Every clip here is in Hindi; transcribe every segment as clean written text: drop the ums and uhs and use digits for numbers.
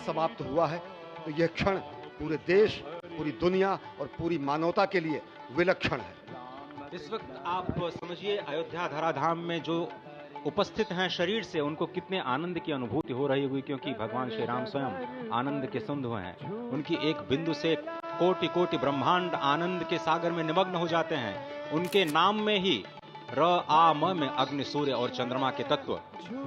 समाप्त हुआ है, तो यह क्षण पूरे देश, पूरी दुनिया और पूरी मानवता के लिए विलक्षण है। इस वक्त आप समझिए अयोध्या धराधाम में जो उपस्थित हैं शरीर से, उनको कितने आनंद की अनुभूति हो रही होगी, क्योंकि भगवान श्री राम स्वयं आनंद के सिंधु हैं। उनकी एक बिंदु से कोटि कोटि ब्रह्मांड आनंद के सागर में निमग्न हो जाते हैं। उनके नाम में ही र आ म में अग्नि, सूर्य और चंद्रमा के तत्व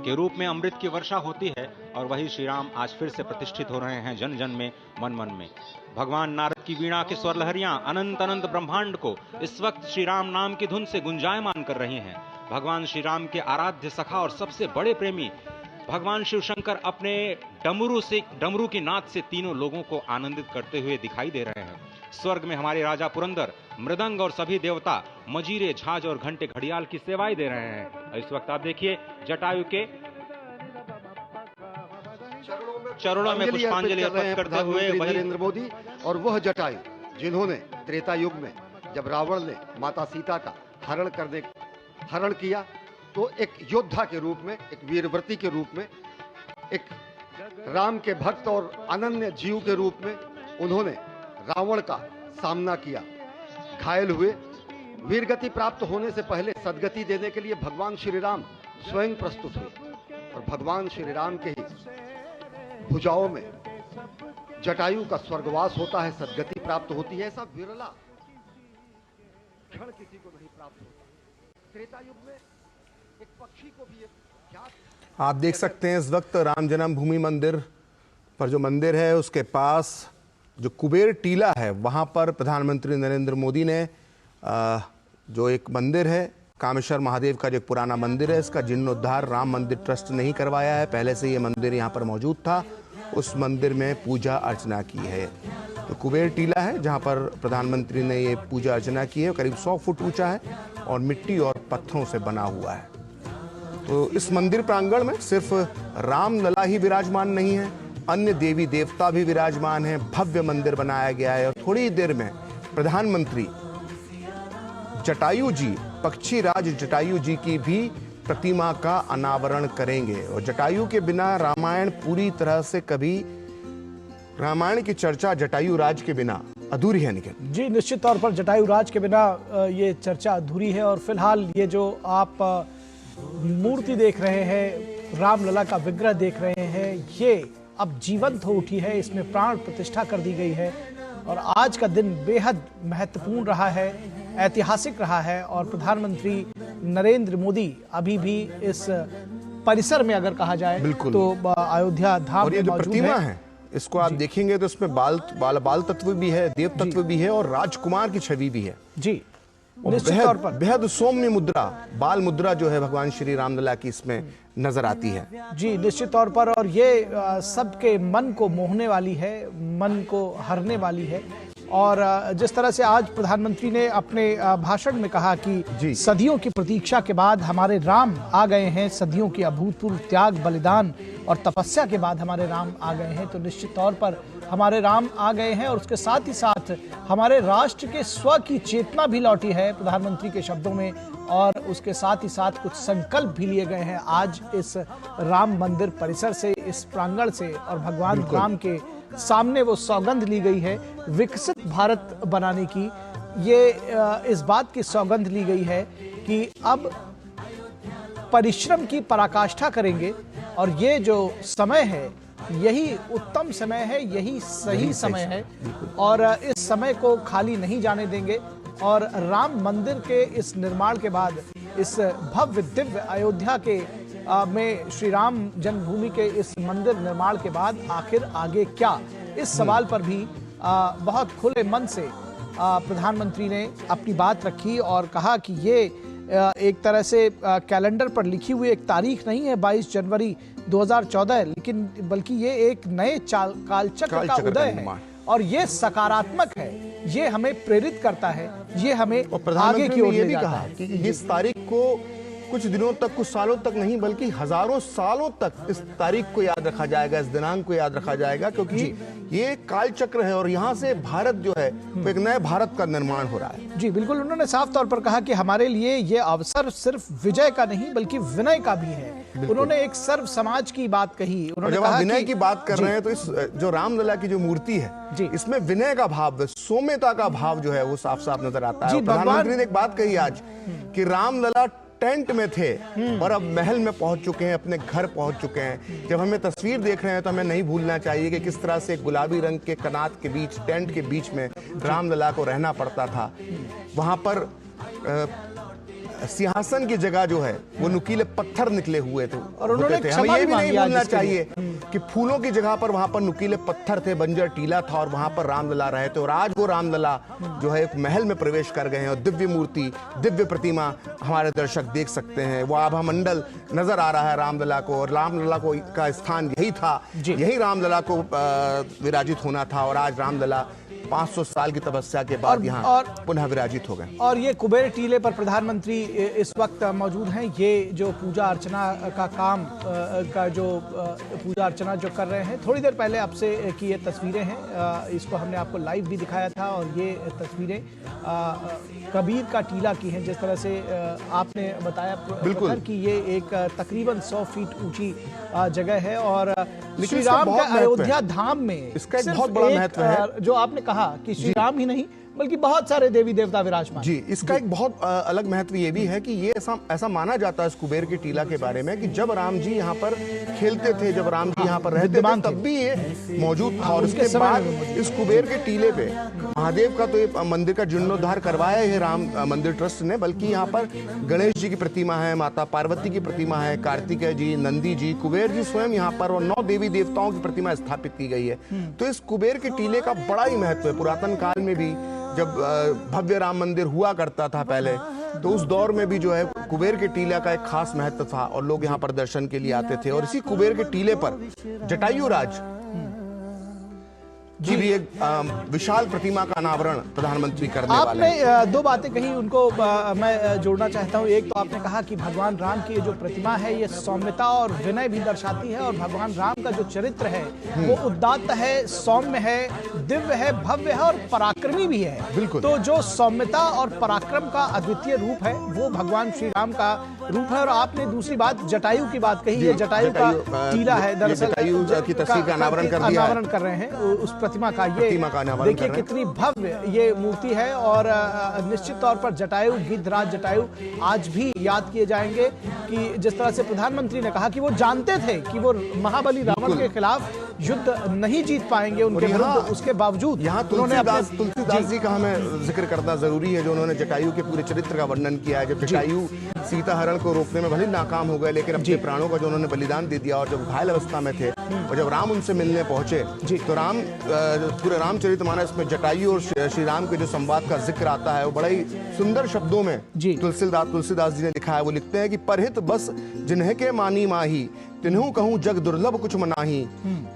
के रूप में अमृत की वर्षा होती है, और वही श्री राम आज फिर से प्रतिष्ठित हो रहे हैं जन जन में, मन मन में। भगवान नारद की वीणा के स्वर लहरियां अनंत अनंत ब्रह्मांड को इस वक्त श्री राम नाम की धुन से गुंजायमान कर रही हैं। भगवान श्री राम के आराध्य सखा और सबसे बड़े प्रेमी भगवान शिव शंकर अपने डमरू की नाद से तीनों लोगों को आनंदित करते हुए दिखाई दे रहे हैं। स्वर्ग में हमारे राजा पुरंदर, मृदंग और सभी देवता मजीरे, झांझ और घंटे घड़ियाल की सेवाएं दे रहे हैं। इस वक्त आप देखिए जटायु के चरणों में पुष्पांजलि अर्पित करते हुए नरेंद्र मोदी, और वह जटायु जिन्होंने त्रेता युग में जब रावण ने माता सीता का हरण किया, तो एक योद्धा के रूप में, एक वीरव्रती के रूप में, एक राम के भक्त और अनन्य जीव के रूप में उन्होंने रावण का सामना किया। घायल हुए, वीरगति प्राप्त होने से पहले सदगति देने के लिए भगवान श्री राम स्वयं प्रस्तुत हुए, और भगवान श्री राम के ही भुजाओं में जटायु का स्वर्गवास होता है, सदगति प्राप्त होती है। ऐसा विरला क्षण किसी को नहीं प्राप्त होता। त्रेता युग में एक पक्षी को भी क्या आप देख सकते हैं इस वक्त राम जन्मभूमि मंदिर पर जो मंदिर है उसके पास जो कुबेर टीला है, वहां पर प्रधानमंत्री नरेंद्र मोदी ने जो एक मंदिर है कामेश्वर महादेव का, जो एक पुराना मंदिर है, इसका जीर्णोद्धार राम मंदिर ट्रस्ट नहीं करवाया है, पहले से ये मंदिर यहाँ पर मौजूद था, उस मंदिर में पूजा अर्चना की है। तो कुबेर टीला है जहाँ पर प्रधानमंत्री ने ये पूजा अर्चना की है, करीब 100 फुट ऊंचा है और मिट्टी और पत्थरों से बना हुआ है। तो इस मंदिर प्रांगण में सिर्फ रामलला ही विराजमान नहीं है, अन्य देवी देवता भी विराजमान हैं। भव्य मंदिर बनाया गया है और थोड़ी देर में प्रधानमंत्री जटायु जी, पक्षी राज जटायु जी की भी प्रतिमा का अनावरण करेंगे। और जटायु के बिना रामायण पूरी तरह से कभी, रामायण की चर्चा जटायु राज के बिना अधूरी है। निखिल जी, निश्चित तौर पर जटायु राज के बिना ये चर्चा अधूरी है। और फिलहाल ये जो आप मूर्ति देख रहे हैं, रामलला का विग्रह देख रहे हैं, ये अब जीवंत हो उठी है, इसमें प्राण प्रतिष्ठा कर दी गई है। और आज का दिन बेहद महत्वपूर्ण रहा है, ऐतिहासिक रहा है। और प्रधानमंत्री नरेंद्र मोदी अभी भी इस परिसर में अगर कहा जाए तो अयोध्या धाम में मौजूद है। इसको आप देखेंगे तो इसमें बाल तत्व भी है, देव तत्व भी है और राजकुमार की छवि भी है। जी, निश्चित तौर पर बेहद सौम्य मुद्रा, बाल मुद्रा जो है भगवान श्री रामलला की इसमें नजर आती है। जी, निश्चित तौर पर। और ये सबके मन को मोहने वाली है, मन को हरने वाली है। और जिस तरह से आज प्रधानमंत्री ने अपने भाषण में कहा कि सदियों की प्रतीक्षा के बाद हमारे राम आ गए हैं, सदियों की अभूतपूर्व त्याग, बलिदान और तपस्या के बाद हमारे राम आ गए हैं, तो निश्चित तौर पर हमारे राम आ गए हैं। और उसके साथ ही साथ हमारे राष्ट्र के स्व की चेतना भी लौटी है प्रधानमंत्री के शब्दों में। और उसके साथ ही साथ कुछ संकल्प भी लिए गए हैं आज इस राम मंदिर परिसर से, इस प्रांगण से। और भगवान राम के सामने वो सौगंध ली गई है विकसित भारत बनाने की। ये इस बात की सौगंध ली गई है कि अब परिश्रम की पराकाष्ठा करेंगे और ये जो समय है यही उत्तम समय है, यही सही समय है और इस समय को खाली नहीं जाने देंगे। और राम मंदिर के इस निर्माण के बाद, इस भव्य दिव्य अयोध्या के में श्री राम जन्मभूमि के इस मंदिर निर्माण के बाद आखिर आगे क्या, इस सवाल पर भी बहुत खुले मन से प्रधानमंत्री ने अपनी बात रखी और कहा कि ये एक तरह से कैलेंडर पर लिखी हुई एक तारीख नहीं है 22 जनवरी 2014, लेकिन बल्कि ये एक नए कालचक्र का उदय है और ये सकारात्मक है, ये हमें प्रेरित करता है, ये हमें आगे की ओर ले जाता है। कि इस तारीख को कुछ दिनों तक, कुछ सालों तक नहीं बल्कि हजारों सालों तक इस तारीख को याद रखा जाएगा, इस दिनांक को याद रखा जाएगा, क्योंकि ये काल चक्र है और यहाँ से भारत जो है वो एक नए भारत का निर्माण हो रहा है। जी बिल्कुल, उन्होंने साफ तौर पर कहा कि हमारे लिए ये अवसर सिर्फ विजय का नहीं बल्कि विनय का भी है। उन्होंने एक सर्व समाज की बात कही। उन्होंने जब कहा आप विनय की बात कर रहे हैं तो इस जो रामलला की जो मूर्ति है इसमें विनय का भाव, सौम्यता का भाव जो है वो साफ साफ नजर आता है। प्रधानमंत्री ने एक बात कही आज कि रामलला टेंट में थे और अब महल में पहुंच चुके हैं, अपने घर पहुंच चुके हैं। जब हमें तस्वीर देख रहे हैं तो हमें नहीं भूलना चाहिए कि किस तरह से गुलाबी रंग के कनात के बीच, टेंट के बीच में रामलला को रहना पड़ता था। वहां पर सिंहासन की जगह जो है वो नुकीले पत्थर निकले हुए थे और उन्होंने हमें ये भी नहीं भूलना चाहिए कि फूलों की जगह पर वहां पर नुकीले पत्थर थे, बंजर टीला था और वहां पर रामलला रहे थे। और आज वो रामलला जो है एक महल में प्रवेश कर गए हैं और दिव्य मूर्ति, दिव्य प्रतिमा हमारे दर्शक देख सकते हैं। वो आभा मंडल नजर आ रहा है रामलला को, और रामलला को का स्थान यही था, यही रामलला को विराजित होना था। और आज रामलला 500 साल की तपस्या के बाद यहाँ पुनः विराजित हो गए। और ये कुबेर टीले पर प्रधानमंत्री इस वक्त मौजूद हैं। ये जो पूजा अर्चना का काम का जो पूजा अर्चना जो कर रहे हैं, थोड़ी देर पहले आपसे की ये तस्वीरें हैं, इसको हमने आपको लाइव भी दिखाया था। और ये तस्वीरें कबीर का टीला की हैं, जिस तरह से आपने बताया बिल्कुल कि ये एक तकरीबन 100 फीट ऊंची जगह है। और श्री राम के अयोध्या धाम में इसका एक बहुत बड़ा महत्व है, जो आपने कहा कि श्री राम ही नहीं बल्कि बहुत सारे देवी देवता विराजमान। जी, इसका एक बहुत अलग महत्व ये भी है कि ये ऐसा माना जाता है इस कुबेर के टीला के बारे में कि जब राम जी यहाँ पर खेलते थे, जब राम जी यहाँ पर रहते थे, तब भी ये मौजूद था। और उसके बाद इस कुबेर के टीले पे महादेव का तो ये मंदिर का जीर्णोद्धार करवाया है राम मंदिर ट्रस्ट ने, बल्कि यहाँ पर गणेश जी की प्रतिमा है, माता पार्वती की प्रतिमा है, कार्तिकेय जी, नंदी जी, कुबेर जी स्वयं यहाँ पर, और 9 देवी देवताओं की प्रतिमा स्थापित की गई है। तो इस कुबेर के टीले का बड़ा ही महत्व है। पुरातन काल में भी जब भव्य राम मंदिर हुआ करता था पहले, तो उस दौर में भी जो है कुबेर के टीले का एक खास महत्व था और लोग यहाँ पर दर्शन के लिए आते थे। और इसी कुबेर के टीले पर जटायु राज जी भी एक विशाल प्रतिमा का अनावरण प्रधानमंत्री करने वाले हैं। आपने 2 बातें कही, उनको मैं जोड़ना चाहता हूं। एक तो आपने कहा कि भगवान राम की जो प्रतिमा है ये सौम्यता और विनय भी दर्शाती है, और भगवान राम का जो चरित्र है वो उदात्त है, सौम्य है, दिव्य है, भव्य है और पराक्रमी भी है। बिल्कुल। तो जो सौम्यता और पराक्रम का अद्वितीय रूप है वो भगवान श्री राम का रूप है। और आपने दूसरी बात जटायु की बात कही, ये जटायु का टीला है, दरअसल जटायु की तस्वीर का अनावरण कर रहे हैं उस प्रतिमा का। ये देखिए कितनी भव्य ये मूर्ति है। और निश्चित तौर पर जटायु, गिद्धराज जटायु आज भी याद किए जाएंगे कि जिस तरह से प्रधानमंत्री ने कहा कि वो जानते थे कि वो महाबली रावण के खिलाफ युद्ध नहीं जीत पाएंगे उनके विरुद्ध, उसके बावजूद यहाँ तुलसीदास जी का हमें जिक्र करना जरूरी है, जो उन्होंने जटायु के पूरे चरित्र का वर्णन किया है। जब जटायु सीता हरण को रोकने में भले नाकाम हो गए, लेकिन अपने प्राणों का जो उन्होंने बलिदान दे दिया, और जब घायल अवस्था में थे और जब राम उनसे मिलने पहुंचे तो राम पूरे रामचरितमानस में जटायु और श्री राम के जो संवाद का जिक्र आता है वो बड़ा ही सुंदर शब्दों में तुलसीदास जी ने लिखा है। वो लिखते हैं कि परहित बस जिन्हें के मानी माही, तिन्हु कहूं जग दुर्लभ कुछ मनाही,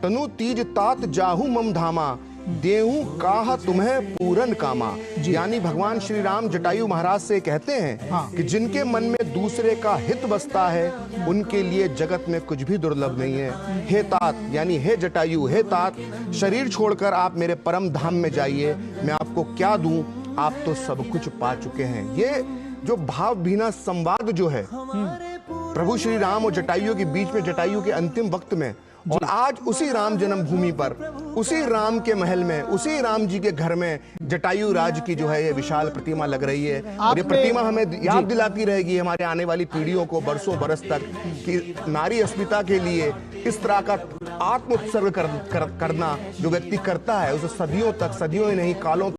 तनु तीज तात जाहू मम धामा, देहू काह तुम्हें पूरन कामा। यानी भगवान श्री राम जटायु महाराज से कहते हैं कि जिनके मन में दूसरे का हित बसता है उनके लिए जगत में कुछ भी दुर्लभ नहीं है। हे तात, यानी हे जटायु, हे तात, शरीर छोड़कर आप मेरे परम धाम में जाइए, मैं आपको क्या दूं, आप तो सब कुछ पा चुके हैं। ये जो भाव भीना संवाद जो है प्रभु श्री राम और जटायु के बीच में, जटायु के अंतिम वक्त में, और आज उसी राम जन्मभूमि पर, उसी राम के महल में, उसी राम जी के घर में जटायु राज की जो है ये विशाल प्रतिमा लग रही है। और ये प्रतिमा हमें याद दिलाती रहेगी हमारे आने वाली पीढ़ियों को बरसों बरस तक कि नारी अस्मिता के लिए इस तरह का आत्म उत्सर्ग करना जो व्यक्ति करता है उसे सदियों तक, सदियों ही नहीं कालों